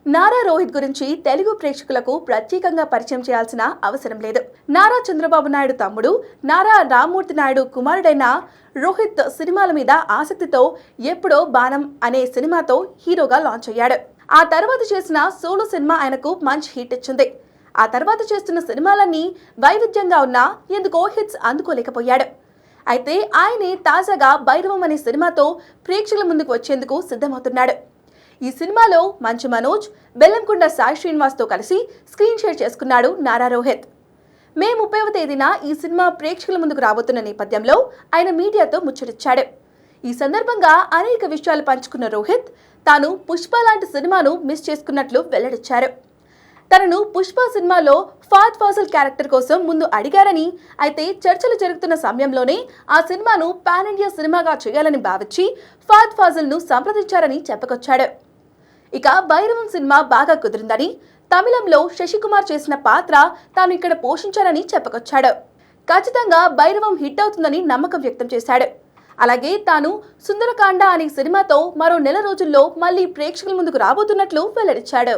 నారా రోహిత్ గురించి తెలుగు ప్రేక్షకులకు ప్రత్యేకంగా పరిచయం చేయాల్సిన అవసరం లేదు. నారా చంద్రబాబు నాయుడు తమ్ముడు, నారా రామ్మూర్తి నాయుడు కుమారుడైన రోహిత్ సినిమాల మీద ఆసక్తితో ఎప్పుడో బాణం అనే సినిమాతో హీరోగా లాంచ్ అయ్యాడు. ఆ తర్వాత చేసిన సోలో సినిమా ఆయనకు మంచి హిట్ ఇచ్చింది. ఆ తర్వాత చేస్తున్న సినిమాలన్నీ వైవిధ్యంగా ఉన్నా ఎందుకో హిట్స్ అందుకోలేకపోయాడు. అయితే ఆయనే తాజాగా భైరవం అనే సినిమాతో ప్రేక్షకుల ముందుకు వచ్చేందుకు సిద్ధమవుతున్నాడు. ఈ సినిమాలో మంచు మనోజ్, బెల్లంకొండ సాయి శ్రీనివాస్తో కలిసి స్క్రీన్ షేర్ చేసుకున్నాడు నారా రోహిత్. మే 30వ తేదీన ఈ సినిమా ప్రేక్షకుల ముందుకు రాబోతున్న నేపథ్యంలో ఆయన మీడియాతో ముచ్చటిచ్చాడు. ఈ సందర్భంగా అనేక విషయాలు పంచుకున్న రోహిత్ తాను పుష్ప లాంటి సినిమాను మిస్ చేసుకున్నట్లు వెల్లడించారు. తనను పుష్ప సినిమాలో ఫహద్ ఫాజిల్ క్యారెక్టర్ కోసం ముందు అడిగారని, అయితే చర్చలు జరుగుతున్న సమయంలోనే ఆ సినిమాను పాన్ ఇండియా సినిమాగా చేయాలని భావించి ఫహద్ ఫాజిల్ను సంప్రదించారని చెప్పుకొచ్చాడు. ఇక భైరవం సినిమా బాగా కుదిరిందని, తమిళంలో శశికుమార్ చేసిన పాత్ర తాను ఇక్కడ పోషించారని చెప్పుకొచ్చాడు. ఖచ్చితంగా భైరవం హిట్ అవుతుందని నమ్మకం వ్యక్తం చేశాడు. అలాగే తాను సుందరకాండ అనే సినిమాతో మరో నెల రోజుల్లో మళ్లీ ప్రేక్షకుల ముందుకు రాబోతున్నట్లు వెల్లడించాడు.